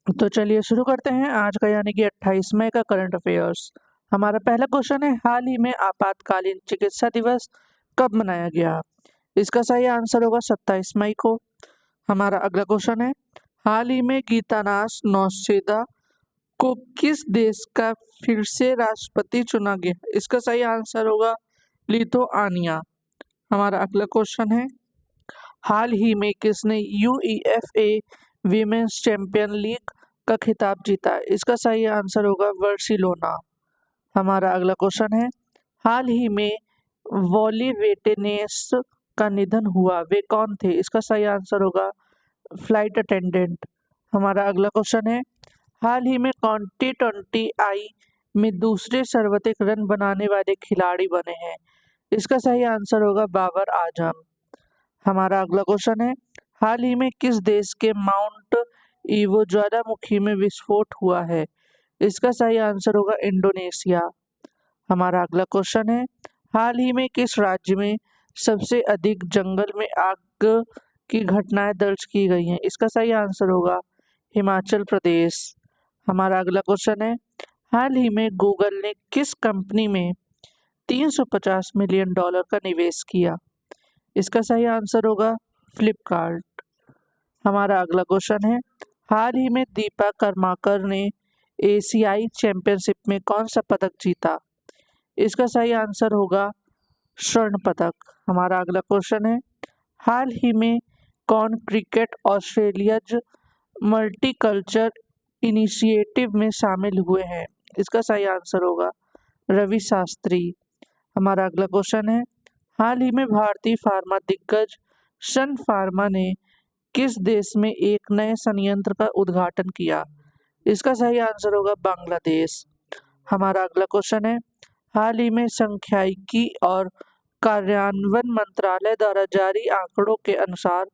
तो चलिए शुरू करते हैं आज का यानी कि 28 मई का करंट अफेयर्स। हमारा पहला क्वेश्चन है, हाल ही में आपातकालीन चिकित्सा दिवस कब मनाया गया? इसका सही आंसर होगा 27 मई को। हमारा अगला क्वेश्चन है, हाल ही में गीतानास नौसेदा को किस देश का फिर से राष्ट्रपति चुना गया? इसका सही आंसर होगा लिथुआनिया। हमारा अगला क्वेश्चन है, हाल ही में किसने यूईएफए वीमेंस चैंपियन लीग का खिताब जीता? इसका सही आंसर होगा बार्सिलोना। हमारा अगला क्वेश्चन है, हाल ही में वॉली वेटेनेस का निधन हुआ, वे कौन थे? इसका सही आंसर होगा फ्लाइट अटेंडेंट। हमारा अगला क्वेश्चन है, हाल ही में कौन T20I में दूसरे सर्वाधिक रन बनाने वाले खिलाड़ी बने हैं? इसका सही आंसर होगा बाबर आजम। हमारा अगला क्वेश्चन है, हाल ही में किस देश के माउंट ईवो ज्वालामुखी में विस्फोट हुआ है? इसका सही आंसर होगा इंडोनेशिया। हमारा अगला क्वेश्चन है, हाल ही में किस राज्य में सबसे अधिक जंगल में आग की घटनाएं दर्ज की गई हैं? इसका सही आंसर होगा हिमाचल प्रदेश। हमारा अगला क्वेश्चन है, हाल ही में गूगल ने किस कंपनी में $350 मिलियन का निवेश किया? इसका सही आंसर होगा फ्लिपकार्ट। हमारा अगला क्वेश्चन है, हाल ही में दीपा कर्माकर ने एशियाई चैंपियनशिप में कौन सा पदक जीता? इसका सही आंसर होगा स्वर्ण पदक। हमारा अगला क्वेश्चन है, हाल ही में कौन क्रिकेट ऑस्ट्रेलियाज मल्टीकल्चर इनिशिएटिव में शामिल हुए हैं? इसका सही आंसर होगा रवि शास्त्री। हमारा अगला क्वेश्चन है, हाल ही में भारतीय फार्मा दिग्गज सन फार्मा ने किस देश में एक नए संयंत्र का उद्घाटन किया? इसका सही आंसर होगा बांग्लादेश। हमारा अगला क्वेश्चन है, हाल ही में सांख्यिकी और कार्यान्वयन मंत्रालय द्वारा जारी आंकड़ों के अनुसार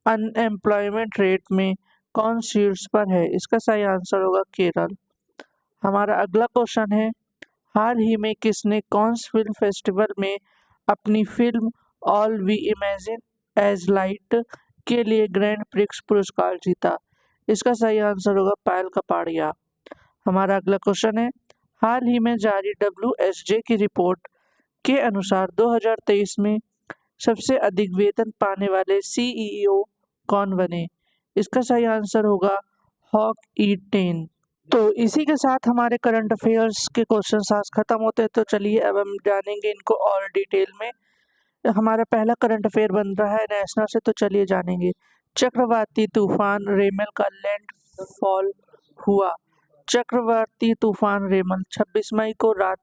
अनएम्प्लॉयमेंट रेट में कौन शीर्ष पर है? इसका सही आंसर होगा केरल। हमारा अगला क्वेश्चन है, हाल ही में किसने कांस फिल्म फेस्टिवल में अपनी film all we imagine as light के लिए ग्रैंड प्रिक्स पुरस्कार जीता? इसका सही आंसर होगा पायल कपाड़िया। हमारा अगला क्वेश्चन है, हाल ही में जारी WSJ की रिपोर्ट के अनुसार 2023 में सबसे अधिक वेतन पाने वाले CEO कौन बने? इसका सही आंसर होगा हॉक ई टेन। तो इसी के साथ हमारे करंट अफेयर्स के क्वेश्चन आज खत्म होते हैं। तो चलिए अब हम जानेंगे इनको और डिटेल में। हमारा पहला करंट अफेयर बन रहा है नेशनल से, तो चलिए जानेंगे। चक्रवाती तूफान रेमल का लैंडफॉल हुआ। चक्रवाती तूफान रेमल 26 मई को रात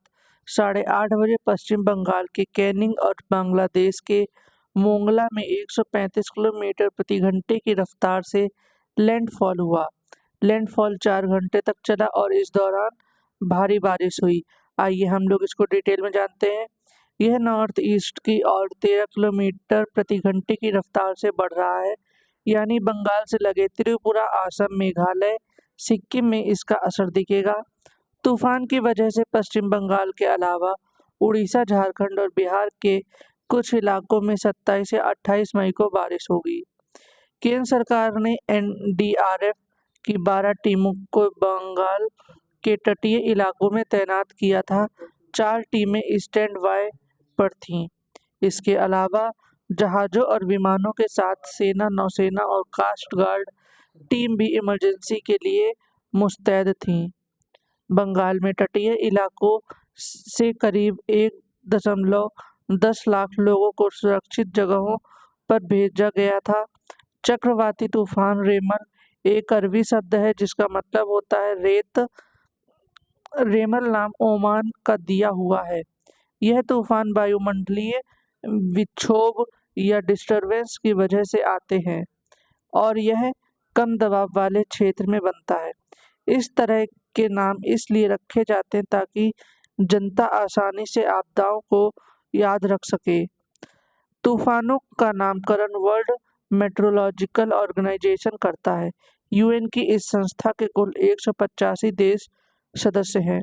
8:30 बजे पश्चिम बंगाल के कैनिंग और बांग्लादेश के मोंगला में 135 किलोमीटर प्रति घंटे की रफ्तार से लैंडफॉल हुआ। लैंडफॉल 4 घंटे तक चला और इस दौरान भारी बारिश हुई। आइए हम लोग इसको डिटेल में जानते हैं। यह नॉर्थ ईस्ट की ओर 13 किलोमीटर प्रति घंटे की रफ्तार से बढ़ रहा है, यानी बंगाल से लगे त्रिपुरा, असम, मेघालय, सिक्किम में इसका असर दिखेगा। तूफान की वजह से पश्चिम बंगाल के अलावा उड़ीसा, झारखंड और बिहार के कुछ इलाकों में 27 या 28 मई को बारिश होगी। केंद्र सरकार ने NDRF की 12 टीमों को बंगाल के तटीय इलाकों में तैनात किया था। 4 टीमें स्टैंड बाय पर थीं। इसके अलावा जहाज़ों और विमानों के साथ सेना, नौसेना और कोस्ट गार्ड टीम भी इमरजेंसी के लिए मुस्तैद थीं। बंगाल में तटीय इलाकों से करीब 1.10 लाख लोगों को सुरक्षित जगहों पर भेजा गया था। चक्रवाती तूफान रेमल एक अरबी शब्द है जिसका मतलब होता है रेत। रेमल नाम ओमान का दिया हुआ है। यह तूफान वायुमंडलीय विक्षोभ या डिस्टरबेंस की वजह से आते हैं और यह कम दबाव वाले क्षेत्र में बनता है। इस तरह के नाम इसलिए रखे जाते हैं ताकि जनता आसानी से आपदाओं को याद रख सके। तूफानों का नामकरण वर्ल्ड मेट्रोलॉजिकल ऑर्गेनाइजेशन करता है। UN की इस संस्था के कुल 185 देश सदस्य हैं।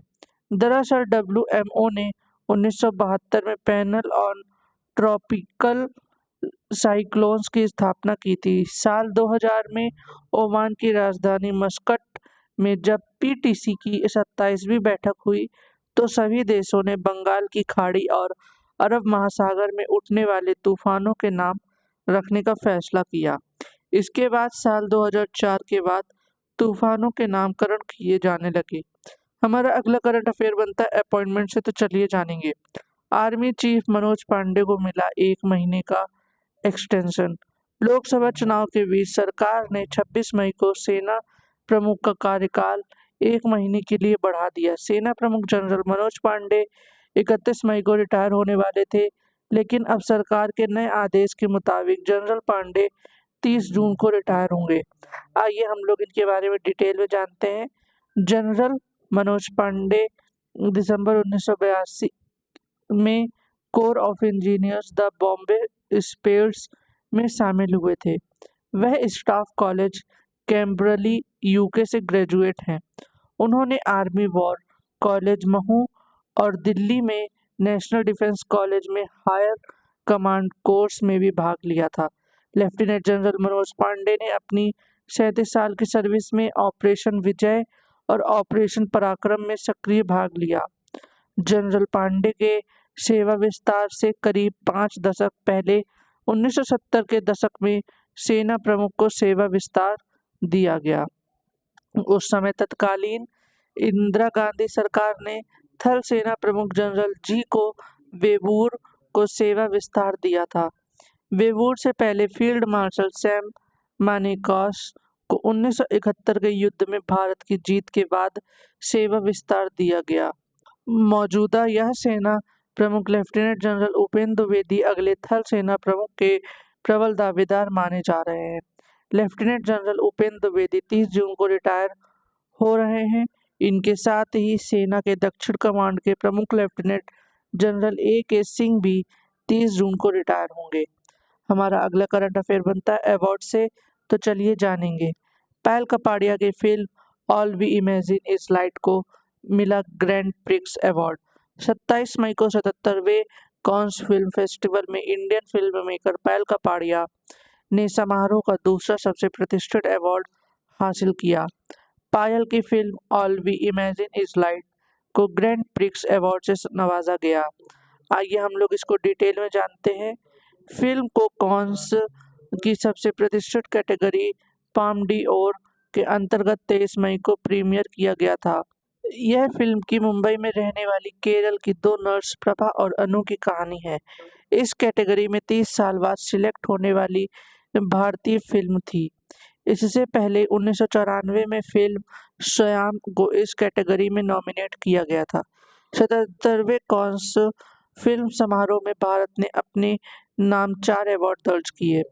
दरअसल WMO ने 1972 में पैनल ऑन ट्रॉपिकल साइक्लोन्स की स्थापना की थी। साल 2000 में ओमान की राजधानी मस्कट में जब पीटीसी की 27वीं बैठक हुई तो सभी देशों ने बंगाल की खाड़ी और अरब महासागर में उठने वाले तूफानों के नाम रखने का फैसला किया। इसके बाद साल 2004 के बाद तूफानों के नामकरण किए जाने लगे। हमारा अगला करंट अफेयर बनता है अपॉइंटमेंट से, तो चलिए जानेंगे। आर्मी चीफ मनोज पांडे को मिला 1 महीने का एक्सटेंशन। लोकसभा चुनाव के बीच सरकार ने 26 मई को सेना प्रमुख का कार्यकाल 1 महीने के लिए बढ़ा दिया। सेना प्रमुख जनरल मनोज पांडे 31 मई को रिटायर होने वाले थे, लेकिन अब सरकार के नए आदेश के मुताबिक जनरल पांडे 30 जून को रिटायर होंगे। आइए हम लोग इनके बारे में डिटेल में जानते हैं। जनरल मनोज पांडे दिसंबर 1982 में corps of engineers the Bombay sappers में शामिल हुए थे। वह स्टाफ कॉलेज कैम्ब्रली यूके से ग्रेजुएट हैं। उन्होंने आर्मी वॉर कॉलेज महू और दिल्ली में नेशनल डिफेंस कॉलेज में हायर कमांड कोर्स में भी भाग लिया था। लेफ्टिनेंट जनरल मनोज पांडे ने अपनी 37 साल की सर्विस में ऑपरेशन विजय और ऑपरेशन पराक्रम में सक्रिय भाग लिया। जनरल पांडे के सेवा विस्तार से करीब 5 दशक पहले 1970 के दशक में सेना प्रमुख को सेवा विस्तार दिया गया। उस समय तत्कालीन इंदिरा गांधी सरकार ने थल सेना प्रमुख जनरल जी को वेवूर को सेवा विस्तार दिया था। वेवूर से पहले फील्ड मार्शल सैम मानेकशॉ को 1971 के युद्ध में भारत की जीत के बाद सेवा विस्तार दिया गया। मौजूदा यह सेना प्रमुख लेफ्टिनेंट जनरल उपेंद्र द्विवेदी अगले थल सेना प्रमुख के प्रबल दावेदार माने जा रहे हैं। लेफ्टिनेंट जनरल उपेंद्र द्विवेदी 30 जून को रिटायर हो रहे हैं। इनके साथ ही सेना के दक्षिण कमांड के प्रमुख लेफ्टिनेंट जनरल A.K. सिंह भी 30 जून को रिटायर होंगे। हमारा अगला करंट अफेयर बनता है अवार्ड से, तो चलिए जानेंगे। पायल कपाड़िया की film all we imagine is light को मिला ग्रैंड प्रिक्स अवार्ड। 27 मई को 77वें कांस फिल्म फेस्टिवल में Indian film maker Payal Kapadia ने समारोह का दूसरा सबसे प्रतिष्ठित अवार्ड हासिल किया। पायल की film all we imagine is light को ग्रैंड प्रिक्स अवार्ड से नवाजा गया। आइए हम लोग इसको डिटेल में जानते हैं। फिल्म को कांस की सबसे प्रतिष्ठित कैटेगरी पाम डिओर के अंतर्गत 23 मई को प्रीमियर किया गया था। यह फिल्म की मुंबई में रहने वाली केरल की 2 नर्स प्रभा और अनु की कहानी है। इस कैटेगरी में 30 साल बाद सिलेक्ट होने वाली भारतीय फिल्म थी। इससे पहले 1994 में फिल्म श्याम को इस कैटेगरी में नॉमिनेट किया गया था। 77वें कांस फिल्म समारोह में भारत ने अपने नाम 4 अवार्ड दर्ज किए।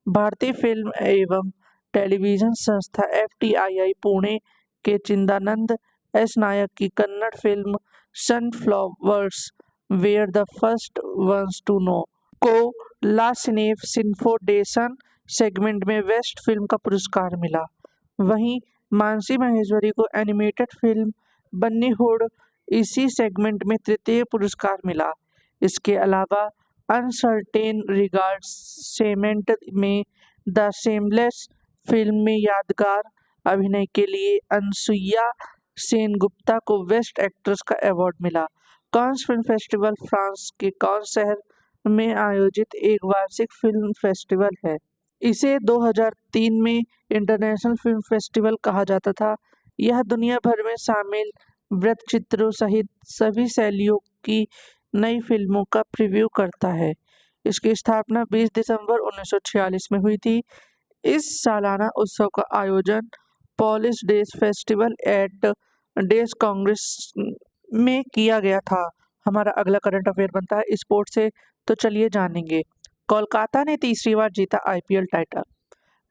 भारतीय फिल्म एवं टेलीविजन संस्था FTII पुणे के चिदानंद एस नायक की Kannada film sunflowers were the first ones to know को ला सिनेफ सिन्फोडेशन सेगमेंट में बेस्ट फिल्म का पुरस्कार मिला। वहीं मानसी महेश्वरी को एनिमेटेड फिल्म बन्नी हुड इसी सेगमेंट में तृतीय पुरस्कार मिला। इसके अलावा अनसर्टेन रिगार्ड्स सेगमेंट में द सेमलेस फिल्म में यादगार अभिनय के लिए अनसुईया सेनगुप्ता को बेस्ट एक्ट्रेस का अवार्ड मिला। कांस फिल्म फेस्टिवल फ्रांस के कांस शहर में आयोजित एक वार्षिक फिल्म फेस्टिवल है। इसे 2003 में इंटरनेशनल फिल्म फेस्टिवल कहा जाता था। यह दुनिया भर में शामिल वृत्तचित्रों सहित सभी शैलियों की नई फिल्मों का प्रीव्यू करता है। इसकी स्थापना 20 दिसंबर 1946 में हुई थी। इस सालाना उत्सव का आयोजन polish days festival at days Congress में किया गया था। हमारा अगला करंट अफेयर बनता है स्पोर्ट्स से, तो चलिए जानेंगे। कोलकाता ने तीसरी बार जीता IPL टाइटल।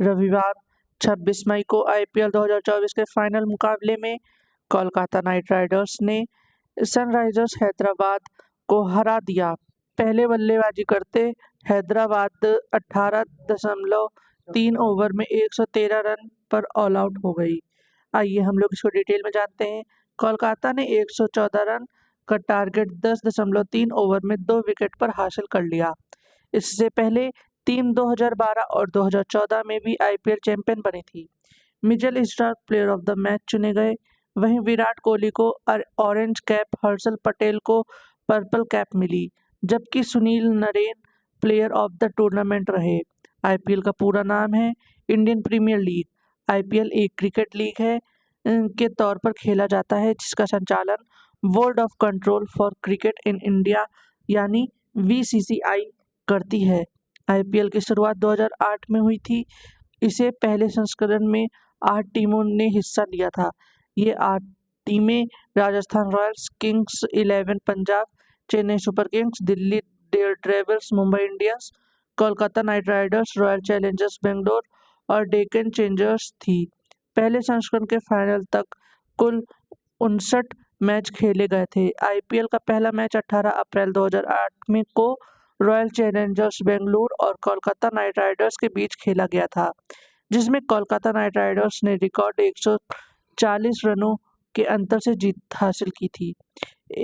रविवार 26 मई को IPL 2024 के फाइनल मुकाबले में कोलकाता नाइट राइडर्स ने सनराइजर्स हैदराबाद को हरा दिया। पहले बल्लेबाजी करते हैदराबाद 18.3 ओवर में 113 रन पर ऑल आउट हो गई। आइए हम लोग इसको डिटेल में जानते हैं। कोलकाता ने 114 रन का टारगेट 10.3 ओवर में 2 विकेट पर हासिल कर लिया। इससे पहले टीम 2012 और 2014 में भी IPL चैंपियन बनी थी। Mitchell Starc player of the match चुने गए। वहीं विराट कोहली को ऑरेंज कैप, हर्षल पटेल को पर्पल कैप मिली, जबकि Sunil Narine player of the tournament रहे। आईपीएल का पूरा नाम है इंडियन प्रीमियर लीग। आईपीएल एक क्रिकेट लीग है के तौर पर खेला जाता है, जिसका संचालन board of control for cricket in India यानी बीसीसीआई करती है। आईपीएल की शुरुआत 2008 में हुई थी। इसे पहले संस्करण में 8 टीमों ने हिस्सा लिया था। ये 8 टीमें Rajasthan Royals, Kings 11 Punjab, Chennai super Kings, Delhi Daredevils, Mumbai Indians, Kolkata night Riders, royal Challengers Bangalore और डेक्कन चार्जर्स थी। पहले संस्करण के फाइनल तक कुल 59 मैच खेले गए थे। आईपीएल का पहला मैच 18 अप्रैल 2008 में को रॉयल चैलेंजर्स बेंगलुरु और कोलकाता नाइट राइडर्स के बीच खेला गया था, जिसमें कोलकाता नाइट राइडर्स ने रिकॉर्ड 140 रनों के अंतर से जीत हासिल की थी।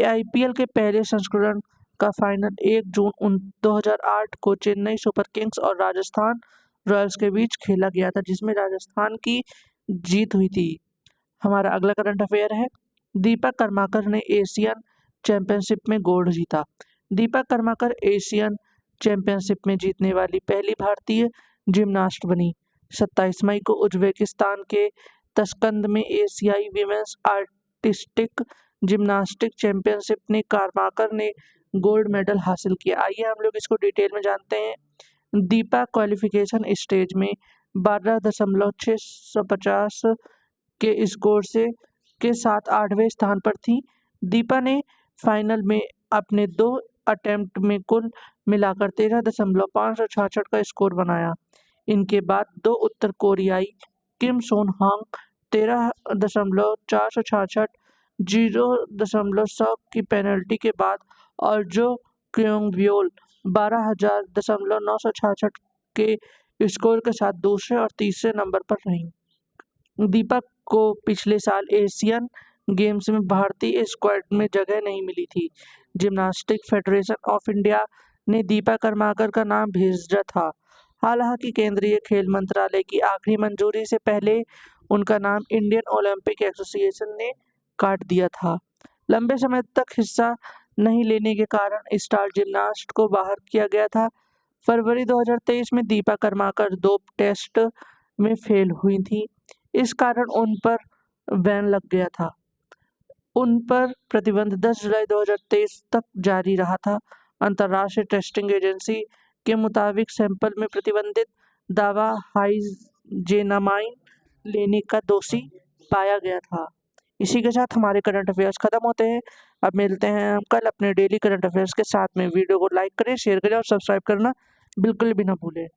आईपीएल के पहले संस्करण का फाइनल 1 जून 2008 को चेन्नई सुपर किंग्स और राजस्थान रॉयल्स के बीच खेला गया था, जिसमें राजस्थान की जीत हुई थी। हमारा अगला करंट अफेयर है, दीपक कर्माकर ने एशियन चैंपियनशिप में गोल्ड जीता। दीपक कर्माकर एशियन चैंपियनशिप में जीतने वाली पहली भारतीय जिम्नास्ट बनी। 27 मई को उज्बेकिस्तान के तस्कंद में एशियाई विमेंस आर्टिस्टिक जिम्नास्टिक चैंपियनशिप ने कर्माकर ने गोल्ड मेडल हासिल किया। आइए हम लोग इसको डिटेल में जानते हैं। दीपा क्वालिफिकेशन स्टेज में 12.650 के स्कोर के साथ 8वें स्थान पर थी। दीपा ने फाइनल में अपने 2 अटेम्प्ट में कुल मिलाकर 13.566 का स्कोर बनाया। इनके बाद 2 उत्तर कोरियाई किम सोन हांग 13.466 0.100 की पेनल्टी के बाद और जो क्योंग व्योल 12,966 के स्कोर के साथ दूसरे और तीसरे नंबर पर रहीं। दीपक को पिछले साल एशियन गेम्स में भारतीय स्क्वाड में जगह नहीं मिली थी। जिम्नास्टिक फेडरेशन ऑफ इंडिया ने दीपा कर्माकर का नाम भेजा था। हालांकि केंद्रीय खेल मंत्रालय की आखिरी मंजूरी से पहले उनका नाम इंडियन ओलंपिक एसोसिएशन ने काट दिया था। लंबे समय तक हिस्सा नहीं लेने के कारण स्टार जिम्नास्ट को बाहर किया गया था। फरवरी 2023 में दीपा कर्माकर 2 टेस्ट में फेल हुई थी। इस कारण उन पर बैन लग गया था। उन पर प्रतिबंध 10 जुलाई 2023 तक जारी रहा था। अंतर्राष्ट्रीय टेस्टिंग एजेंसी के मुताबिक सैंपल में प्रतिबंधित दवा हाइजेनामाइन लेने का दोषी पाया गया था। इसी के साथ हमारे करंट अफेयर्स खत्म होते हैं। अब मिलते हैं हम कल अपने डेली करंट अफेयर्स के साथ में। वीडियो को लाइक करें, शेयर करें और सब्सक्राइब करना बिल्कुल भी ना भूलें।